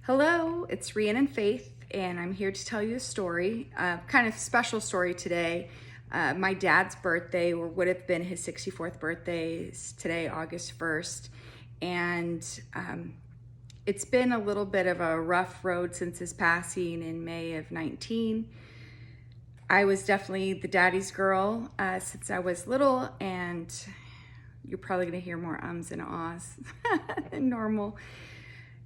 Hello, it's Rhiannon Faith, and I'm here to tell you a story, kind of special story today. My dad's birthday, or would have been his 64th birthday, is today, August 1st, and it's been a little bit of a rough road since his passing in May of 19. I was definitely the daddy's girl since I was little, and you're probably gonna hear more ums and ahs than normal.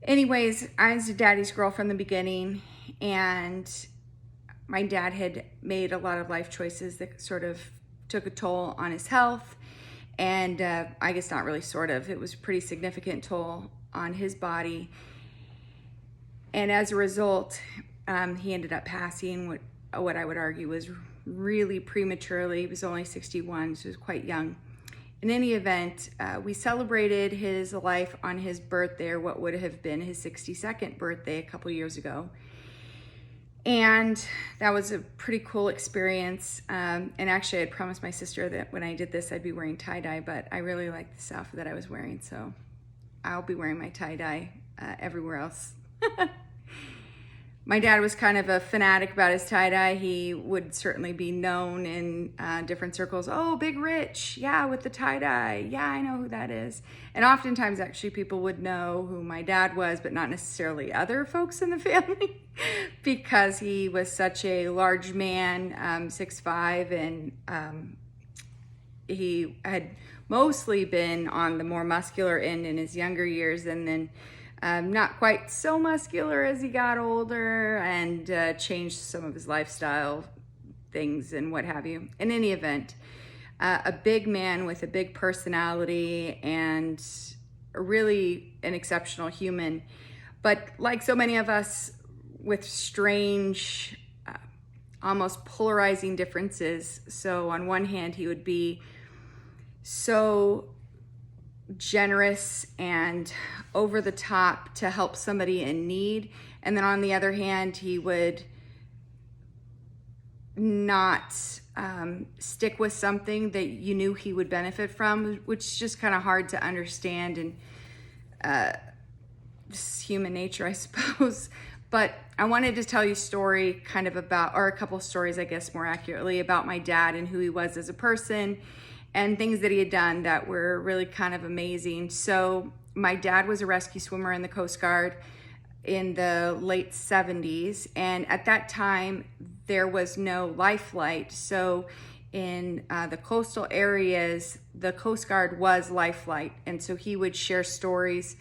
Anyways, I was a daddy's girl from the beginning, and my dad had made a lot of life choices that sort of took a toll on his health, and I guess not really sort of, it was a pretty significant toll on his body. And as a result, he ended up passing what I would argue was really prematurely. He was only 61, so he was quite young. In any event, we celebrated his life on his birthday, or what would have been his 62nd birthday a couple years ago. And that was a pretty cool experience. And actually, I had promised my sister that when I did this, I'd be wearing tie-dye, but I really liked this outfit that I was wearing, so I'll be wearing my tie-dye everywhere else. My dad was kind of a fanatic about his tie-dye. He would certainly be known in different circles. Oh, Big Rich, yeah, with the tie-dye. Yeah, I know who that is. And oftentimes, actually, people would know who my dad was, but not necessarily other folks in the family, because he was such a large man, 6'5", and he had mostly been on the more muscular end in his younger years, and then not quite so muscular as he got older, and changed some of his lifestyle things and what have you. In any event, a big man with a big personality and really an exceptional human, but like so many of us, with strange, almost polarizing differences. So on one hand, he would be so generous and over the top to help somebody in need, and then on the other hand, he would not stick with something that you knew he would benefit from, which is just kind of hard to understand, and just human nature, I suppose. But I wanted to tell you a story kind of about, or a couple stories, I guess more accurately, about my dad and who he was as a person, and things that he had done that were really kind of amazing. So my dad was a rescue swimmer in the Coast Guard in the late 70s. And at that time, there was no life flight. So in the coastal areas, the Coast Guard was life flight. And so he would share stories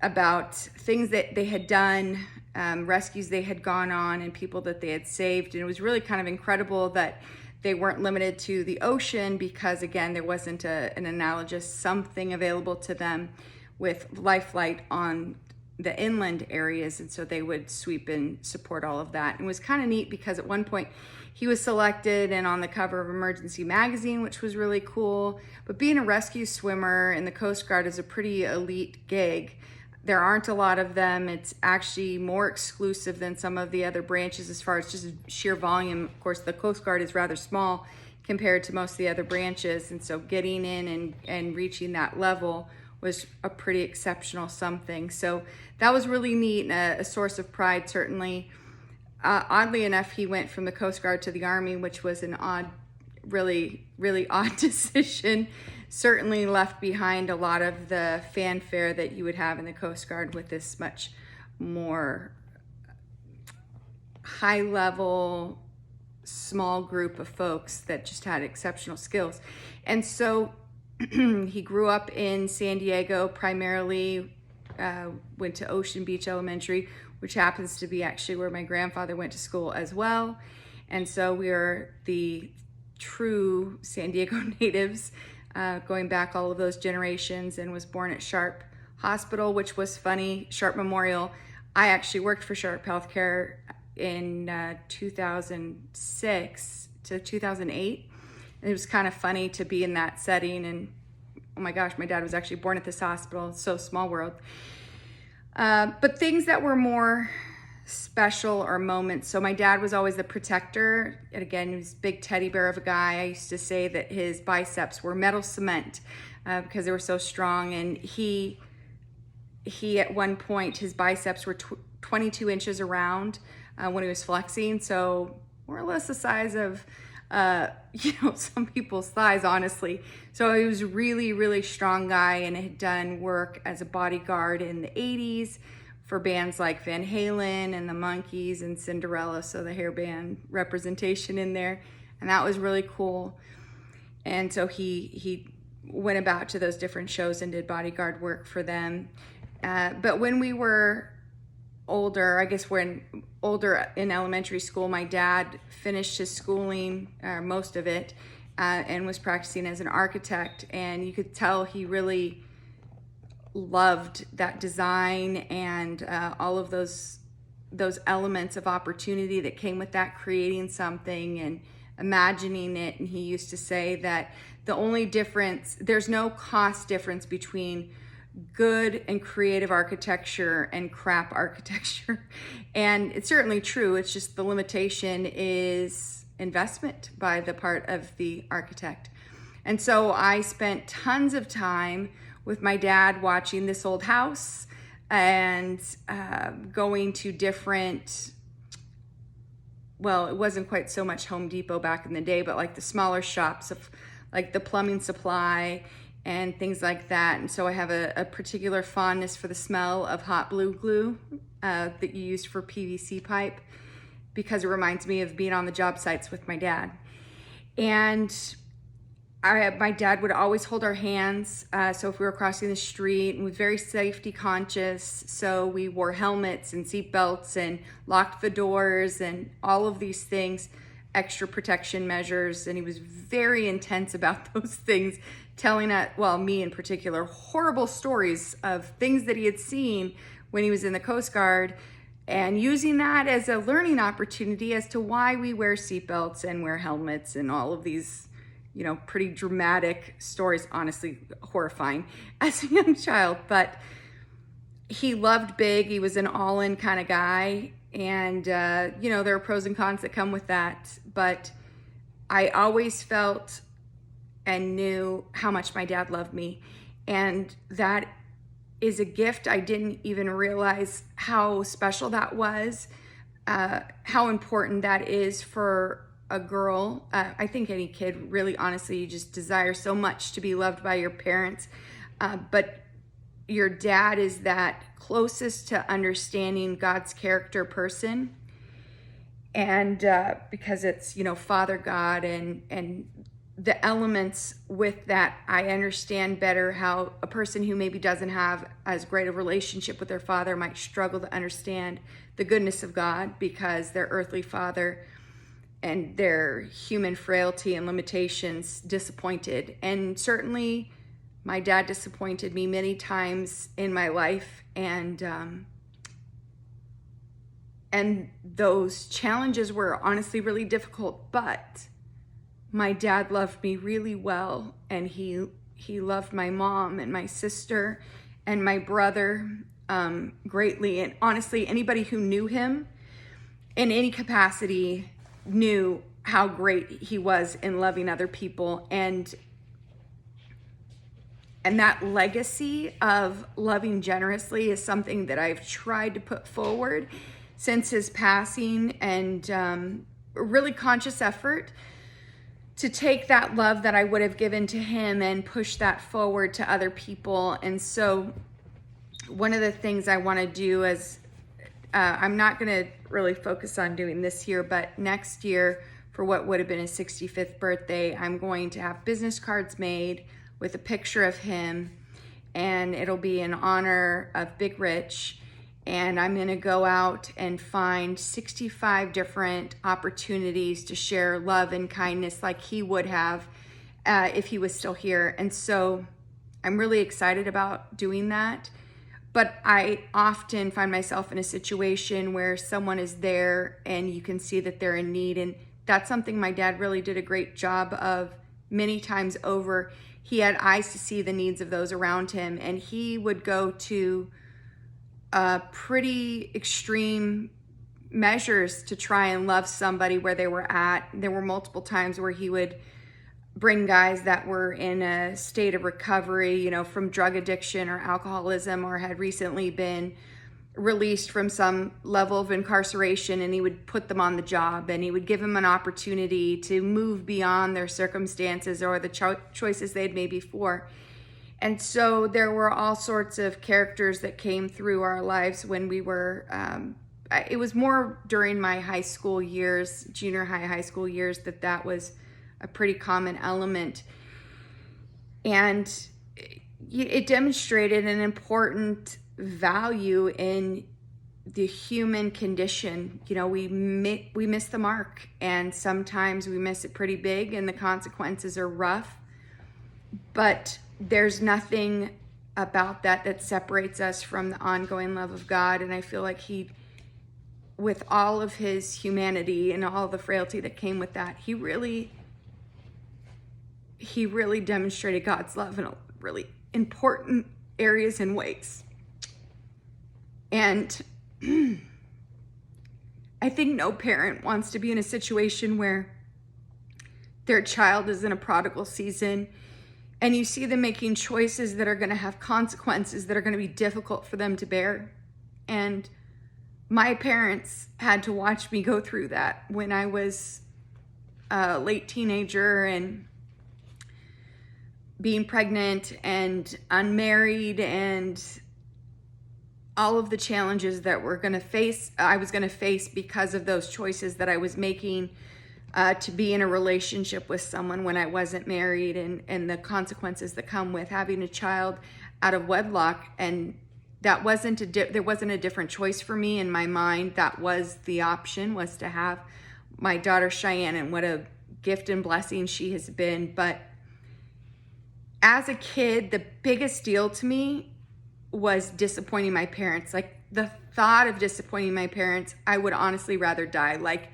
about things that they had done, rescues they had gone on, and people that they had saved. And it was really kind of incredible that they weren't limited to the ocean, because again, there wasn't an analogous something available to them with life flight on the inland areas. And so they would sweep and support all of that. And it was kind of neat because at one point he was selected and on the cover of Emergency magazine, which was really cool. But being a rescue swimmer in the Coast Guard is a pretty elite gig. There aren't a lot of them. It's actually more exclusive than some of the other branches as far as just sheer volume. Of course, the Coast Guard is rather small compared to most of the other branches. And so getting in and reaching that level was a pretty exceptional something. So that was really neat and a source of pride, certainly. Oddly enough, he went from the Coast Guard to the Army, which was an odd, really, really odd decision. Certainly left behind a lot of the fanfare that you would have in the Coast Guard with this much more high level, small group of folks that just had exceptional skills. And so he grew up in San Diego, primarily went to Ocean Beach Elementary, which happens to be actually where my grandfather went to school as well. And so we are the true San Diego natives, going back all of those generations, and was born at Sharp Hospital, which was funny, Sharp Memorial. I actually worked for Sharp Healthcare in 2006 to 2008. And it was kind of funny to be in that setting, and oh my gosh, my dad was actually born at this hospital. It's so small world. But things that were more special or moments. So my dad was always the protector. And again, he was a big teddy bear of a guy. I used to say that his biceps were metal cement because they were so strong. And he he at one point, his biceps were 22 inches around when he was flexing. So more or less the size of, some people's thighs, honestly. So he was really, really strong guy and had done work as a bodyguard in the 80s for bands like Van Halen and the Monkees and Cinderella. So the hair band representation in there. And that was really cool. And so he went about to those different shows and did bodyguard work for them. But when we were older, I guess when older in elementary school, my dad finished his schooling, most of it, and was practicing as an architect. And you could tell he really loved that design and all of those elements of opportunity that came with that, creating something and imagining it. And he used to say that the only difference, there's no cost difference between good and creative architecture and crap architecture. And it's certainly true. It's just the limitation is investment by the part of the architect. And so I spent tons of time with my dad watching This Old House and going to different, well, it wasn't quite so much Home Depot back in the day, but like the smaller shops of like the plumbing supply and things like that. And so I have a particular fondness for the smell of hot blue glue that you use for PVC pipe, because it reminds me of being on the job sites with my dad. And my dad would always hold our hands. So if we were crossing the street, and was very safety conscious. So we wore helmets and seat belts and locked the doors and all of these things, extra protection measures. And he was very intense about those things, telling me in particular, horrible stories of things that he had seen when he was in the Coast Guard, and using that as a learning opportunity as to why we wear seatbelts and wear helmets and all of these, pretty dramatic stories, honestly horrifying as a young child. But he loved big. He was an all-in kind of guy. And, there are pros and cons that come with that. But I always felt and knew how much my dad loved me. And that is a gift. I didn't even realize how special that was, how important that is for a girl. I think any kid, really, honestly, you just desire so much to be loved by your parents. But your dad is that closest to understanding God's character person. And because it's, Father God and the elements with that, I understand better how a person who maybe doesn't have as great a relationship with their father might struggle to understand the goodness of God, because their earthly father and their human frailty and limitations disappointed. And certainly my dad disappointed me many times in my life. And those challenges were honestly really difficult, but my dad loved me really well, and he loved my mom and my sister and my brother greatly. And honestly, anybody who knew him in any capacity knew how great he was in loving other people. And that legacy of loving generously is something that I've tried to put forward since his passing, and a really conscious effort to take that love that I would have given to him and push that forward to other people. And so one of the things I want to do is, I'm not going to really focus on doing this year, but next year, for what would have been his 65th birthday, I'm going to have business cards made with a picture of him, and it'll be in honor of Big Rich. And I'm going to go out and find 65 different opportunities to share love and kindness like he would have if he was still here. And so I'm really excited about doing that. But I often find myself in a situation where someone is there and you can see that they're in need. And that's something my dad really did a great job of many times over. He had eyes to see the needs of those around him, and he would go to pretty extreme measures to try and love somebody where they were at. There were multiple times where he would bring guys that were in a state of recovery, from drug addiction or alcoholism, or had recently been released from some level of incarceration, and he would put them on the job, and he would give them an opportunity to move beyond their circumstances or the choices they'd made before. And so there were all sorts of characters that came through our lives when we were, it was more during my high school years, junior high school years, that was a pretty common element. And it demonstrated an important value in the human condition. We miss the mark, and sometimes we miss it pretty big, and the consequences are rough. But there's nothing about that separates us from the ongoing love of God. And I feel like he, with all of his humanity and all the frailty that came with that, he really demonstrated God's love in really important areas and ways. And I think no parent wants to be in a situation where their child is in a prodigal season, and you see them making choices that are going to have consequences that are going to be difficult for them to bear. And my parents had to watch me go through that when I was a late teenager and being pregnant and unmarried, and all of the challenges that I was going to face because of those choices that I was making to be in a relationship with someone when I wasn't married, and the consequences that come with having a child out of wedlock. And that there wasn't a different choice for me in my mind. That was the option, was to have my daughter Cheyenne, and what a gift and blessing she has been. But as a kid, the biggest deal to me was disappointing my parents. Like, the thought of disappointing my parents, I would honestly rather die. Like,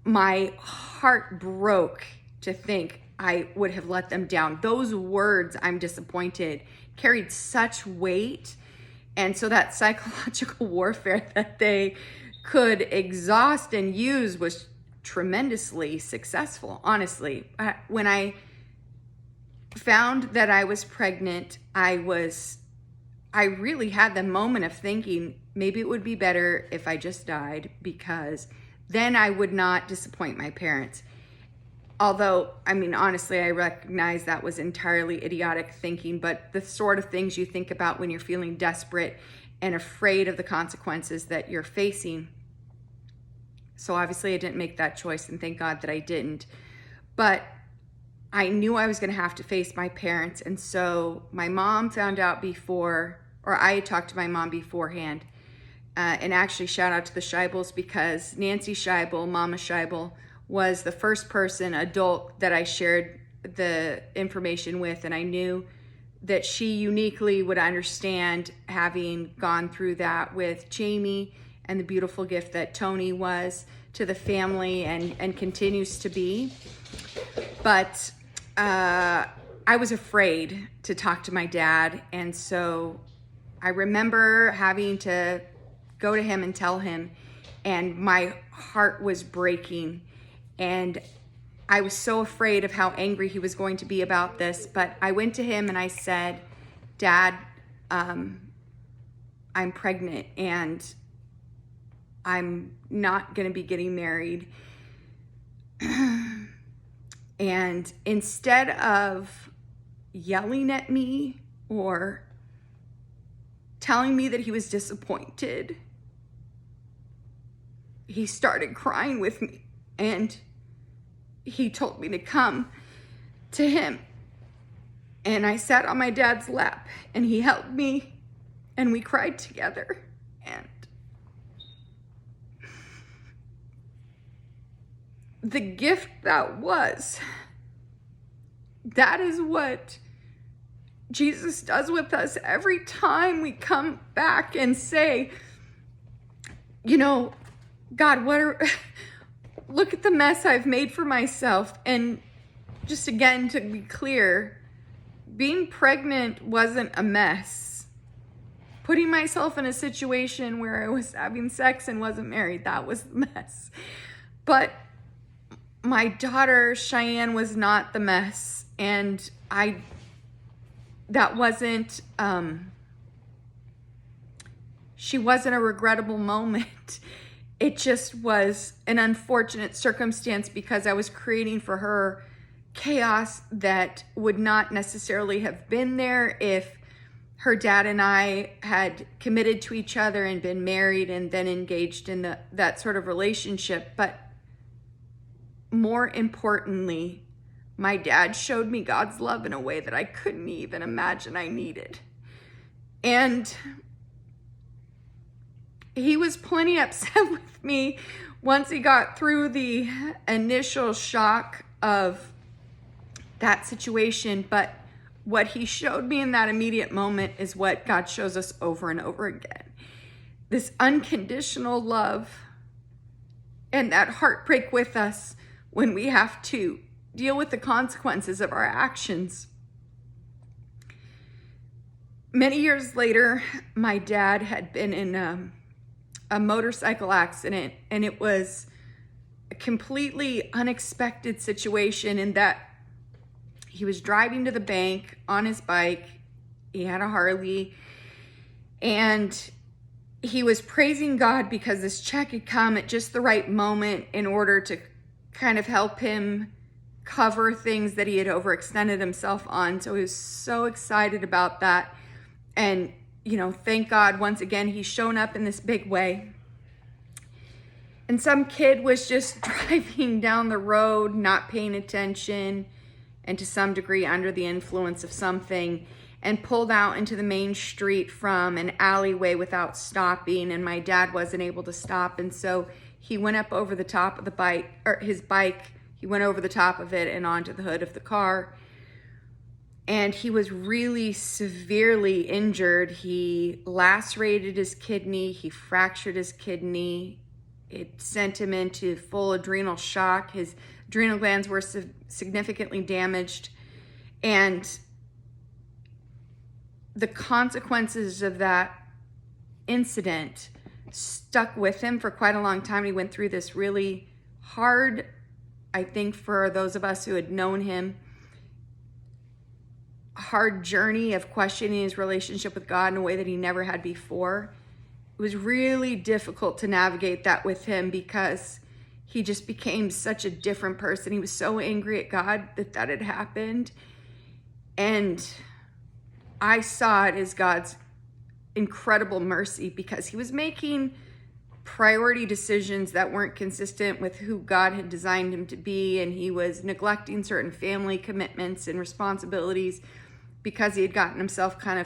my heart broke to think I would have let them down. Those words, "I'm disappointed," carried such weight. And so that psychological warfare that they could exhaust and use was tremendously successful, honestly. When I found that I was pregnant, I really had the moment of thinking, maybe it would be better if I just died, because then I would not disappoint my parents. Although, honestly, I recognize that was entirely idiotic thinking, but the sort of things you think about when you're feeling desperate and afraid of the consequences that you're facing. So obviously I didn't make that choice, and thank God that I didn't. But I knew I was going to have to face my parents. And so my mom found out before, or I had talked to my mom beforehand. And actually, shout out to the Scheibels, because Nancy Scheibel, Mama Scheibel, was the first adult that I shared the information with. And I knew that she uniquely would understand, having gone through that with Jamie, and the beautiful gift that Tony was to the family and continues to be. But I was afraid to talk to my dad. And so I remember having to go to him and tell him, and my heart was breaking. And I was so afraid of how angry he was going to be about this. But I went to him and I said, "Dad, I'm pregnant, and I'm not going to be getting married." And instead of yelling at me or telling me that he was disappointed, he started crying with me, and he told me to come to him. And I sat on my dad's lap, and he held me, and we cried together. And the gift that is what Jesus does with us every time we come back and say, God, look at the mess I've made for myself. And just again, to be clear, being pregnant wasn't a mess. Putting myself in a situation where I was having sex and wasn't married, that was the mess. But my daughter Cheyenne was not the mess, and that wasn't she wasn't a regrettable moment. It just was an unfortunate circumstance because I was creating for her chaos that would not necessarily have been there if her dad and I had committed to each other and been married and then engaged in that sort of relationship. But more importantly, my dad showed me God's love in a way that I couldn't even imagine I needed. And he was plenty upset with me once he got through the initial shock of that situation. But what he showed me in that immediate moment is what God shows us over and over again. This unconditional love and that heartbreak with us when we have to deal with the consequences of our actions. Many years later, my dad had been in a motorcycle accident, and it was a completely unexpected situation in that he was driving to the bank on his bike. He had a Harley, and he was praising God because this check had come at just the right moment in order to kind of help him cover things that he had overextended himself on. So he was so excited about that. And, thank God, once again, he's shown up in this big way. And some kid was just driving down the road, not paying attention, and to some degree under the influence of something, and pulled out into the main street from an alleyway without stopping. And my dad wasn't able to stop. And so he went up over the top of his bike. He went over the top of it and onto the hood of the car. And he was really severely injured. He lacerated his kidney. He fractured his kidney. It sent him into full adrenal shock. His adrenal glands were significantly damaged. And the consequences of that incident stuck with him for quite a long time. He went through this really hard, I think for those of us who had known him, hard journey of questioning his relationship with God in a way that he never had before. It was really difficult to navigate that with him because he just became such a different person. He was so angry at God that had happened. And I saw it as God's incredible mercy because he was making priority decisions that weren't consistent with who God had designed him to be. And he was neglecting certain family commitments and responsibilities because he had gotten himself kind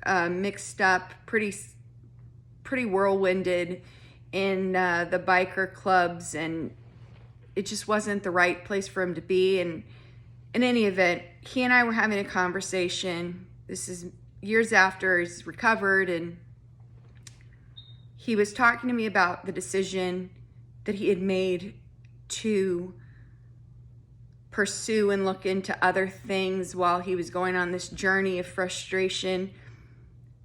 of mixed up, pretty whirlwinded in the biker clubs, and it just wasn't the right place for him to be. And in any event, he and I were having a conversation. This is years after he's recovered, and he was talking to me about the decision that he had made to pursue and look into other things while he was going on this journey of frustration.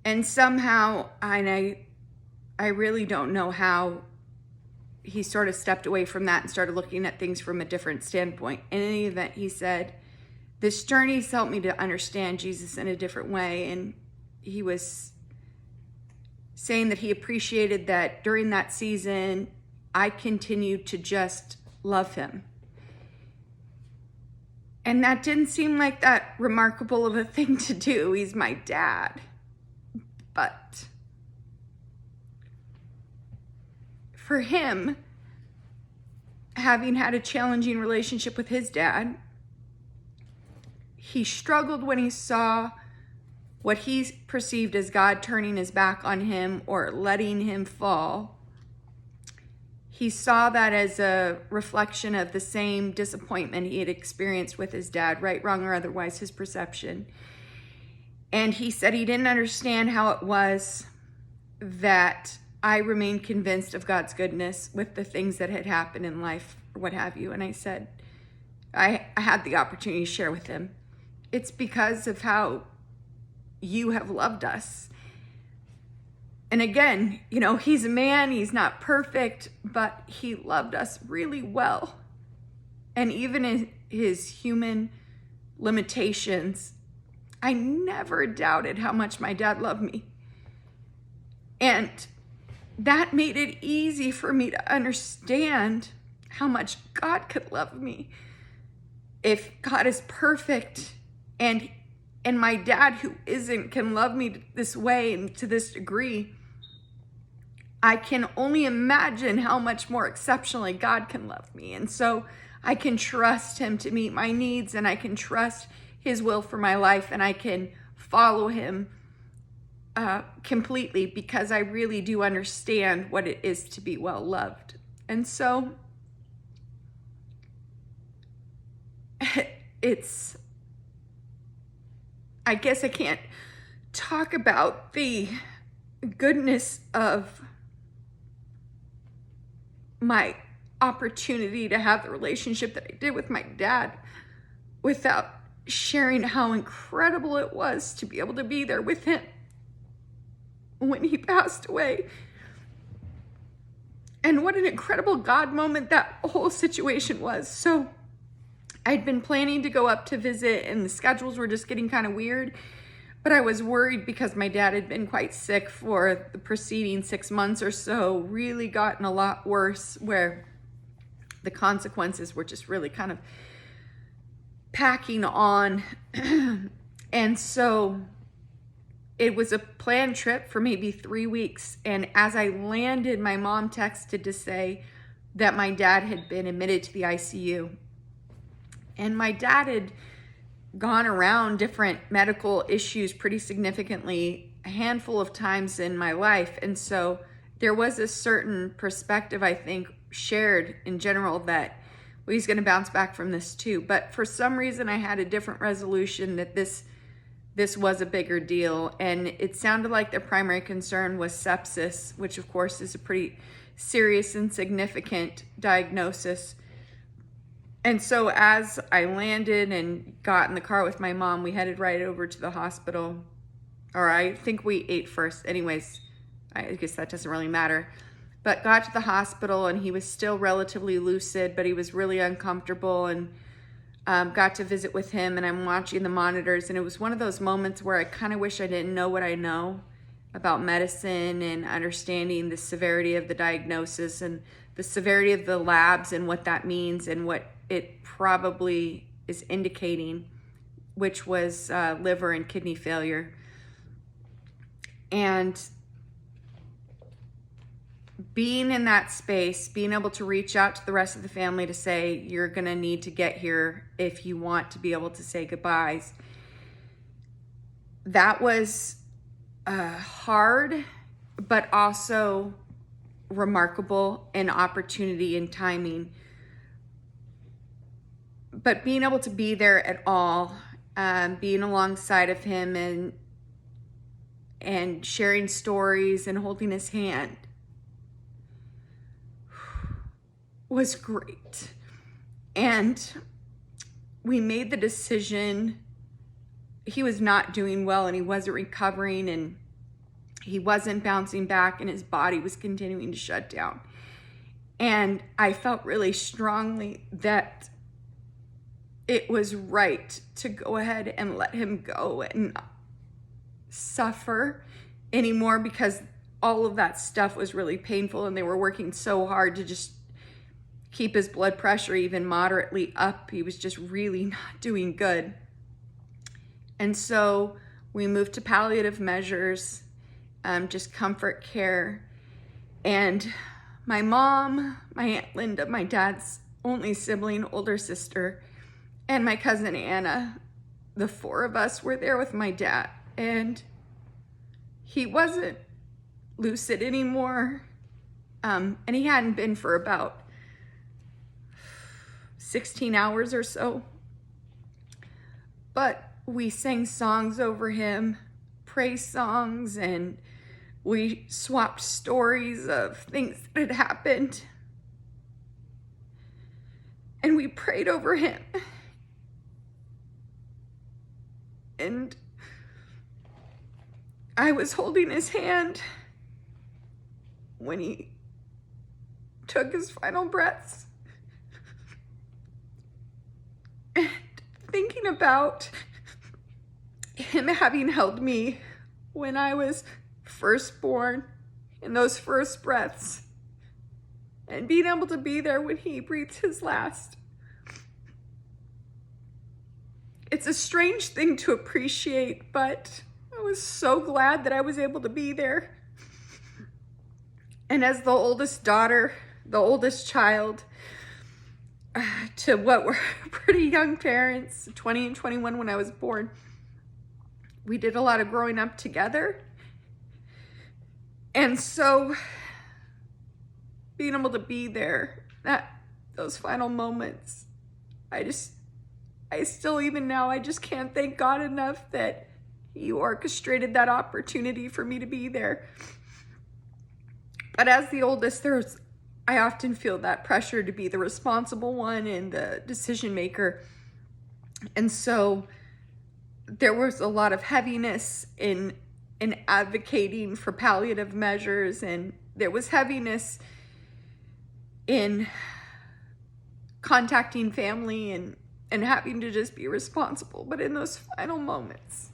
And somehow, I really don't know how, he sort of stepped away from that and started looking at things from a different standpoint. In any event, he said, this journey has helped me to understand Jesus in a different way. And he was saying that he appreciated that during that season, I continued to just love him. And that didn't seem like that remarkable of a thing to do. He's my dad. But for him, having had a challenging relationship with his dad, he struggled when he saw what he perceived as God turning his back on him or letting him fall. He saw that as a reflection of the same disappointment he had experienced with his dad, right, wrong, or otherwise, his perception. And he said he didn't understand how it was that I remained convinced of God's goodness with the things that had happened in life, or what have you. And I said, I had the opportunity to share with him. It's because of how you have loved us. And again, he's a man, he's not perfect, but he loved us really well. And even in his human limitations, I never doubted how much my dad loved me. And that made it easy for me to understand how much God could love me. If God is perfect and my dad, who isn't, can love me this way and to this degree, I can only imagine how much more exceptionally God can love me. And so I can trust him to meet my needs, and I can trust his will for my life, and I can follow him completely, because I really do understand what it is to be well loved. And so I guess I can't talk about the goodness of my opportunity to have the relationship that I did with my dad without sharing how incredible it was to be able to be there with him when he passed away. And what an incredible God moment that whole situation was. So I'd been planning to go up to visit, and the schedules were just getting kind of weird. But I was worried because my dad had been quite sick for the preceding 6 months or so, really gotten a lot worse, where the consequences were just really kind of packing on. And so it was a planned trip for maybe 3 weeks. And as I landed, my mom texted to say that my dad had been admitted to the ICU. And my dad had gone around different medical issues pretty significantly a handful of times in my life. And so there was a certain perspective, I think, shared in general that, well, he's going to bounce back from this too. But for some reason, I had a different resolution that this was a bigger deal. And it sounded like their primary concern was sepsis, which of course is a pretty serious and significant diagnosis. And so as I landed and got in the car with my mom, we headed right over to the hospital. Or I think we ate first. Anyways, I guess that doesn't really matter. But got to the hospital, and he was still relatively lucid, but he was really uncomfortable, and got to visit with him, and I'm watching the monitors. And it was one of those moments where I kind of wish I didn't know what I know about medicine and understanding the severity of the diagnosis and the severity of the labs and what that means and what it probably is indicating, which was liver and kidney failure. And being in that space, being able to reach out to the rest of the family to say, you're going to need to get here if you want to be able to say goodbyes. That was hard, but also remarkable in opportunity and timing. But being able to be there at all, being alongside of him and sharing stories and holding his hand was great. And we made the decision. He was not doing well, and he wasn't recovering, and he wasn't bouncing back, and his body was continuing to shut down. And I felt really strongly that it was right to go ahead and let him go and not suffer anymore, because all of that stuff was really painful, and they were working so hard to just keep his blood pressure even moderately up. He was just really not doing good. And so we moved to palliative measures, just comfort care. And my mom, my Aunt Linda, my dad's only sibling, older sister, and my cousin Anna, the four of us were there with my dad. And he wasn't lucid anymore. And he hadn't been for about 16 hours or so. But we sang songs over him, praise songs, and we swapped stories of things that had happened. And we prayed over him. And I was holding his hand when he took his final breaths. And thinking about him having held me when I was first born, in those first breaths, and being able to be there when he breathed his last. It's a strange thing to appreciate, but I was so glad that I was able to be there. And as the oldest daughter, the oldest child, to what were pretty young parents, 20 and 21 when I was born, we did a lot of growing up together. And so being able to be there, those final moments, I still, even now, I just can't thank God enough that he orchestrated that opportunity for me to be there. But as the oldest, I often feel that pressure to be the responsible one and the decision maker. And so there was a lot of heaviness in advocating for palliative measures, and there was heaviness in contacting family and having to just be responsible. But in those final moments,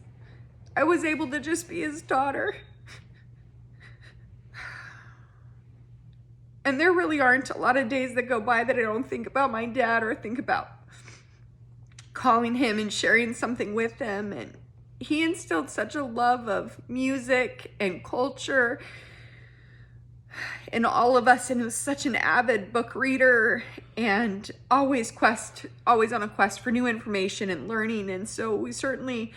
I was able to just be his daughter. And there really aren't a lot of days that go by that I don't think about my dad or think about calling him and sharing something with him. And he instilled such a love of music and culture in all of us, and he was such an avid book reader and always on a quest for new information and learning. And so I certainly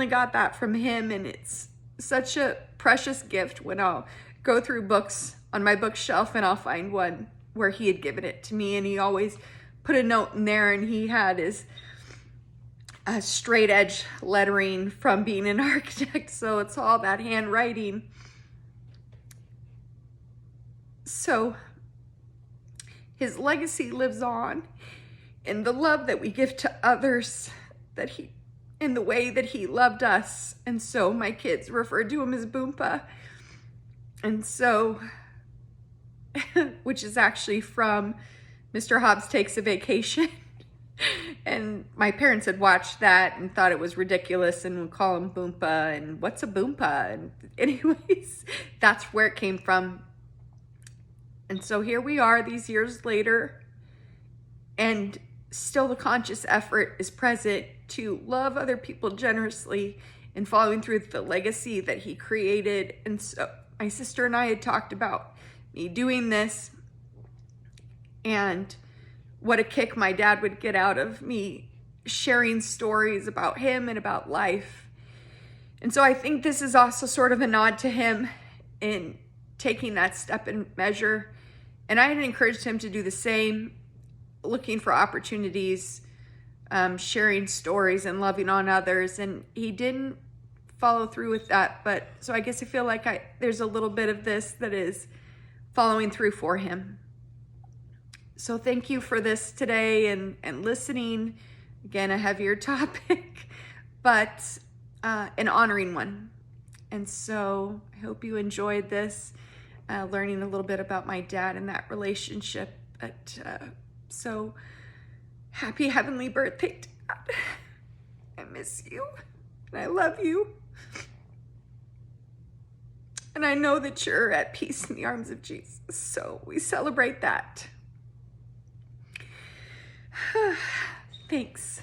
got that from him, and it's such a precious gift when I'll go through books on my bookshelf and I'll find one where he had given it to me, and he always put a note in there, and he had his straight edge lettering from being an architect, so it's all that handwriting. So his legacy lives on in the love that we give to others, in the way that he loved us. And so my kids referred to him as Boompah. And so, which is actually from Mr. Hobbs Takes a Vacation. And my parents had watched that and thought it was ridiculous and would call him Boompah, and what's a Boompah? And anyways, that's where it came from. And so here we are these years later, and still the conscious effort is present to love other people generously and following through the legacy that he created. And so my sister and I had talked about me doing this and what a kick my dad would get out of me sharing stories about him and about life. And so I think this is also sort of a nod to him in taking that step and measure. And I had encouraged him to do the same, looking for opportunities, sharing stories and loving on others. And he didn't follow through with that. But so I guess I feel like there's a little bit of this that is following through for him. So thank you for this today and listening. Again, a heavier topic, but an honoring one. And so I hope you enjoyed this, learning a little bit about my dad and that relationship. But so happy heavenly birthday, Dad. I miss you and I love you. And I know that you're at peace in the arms of Jesus. So we celebrate that. Thanks.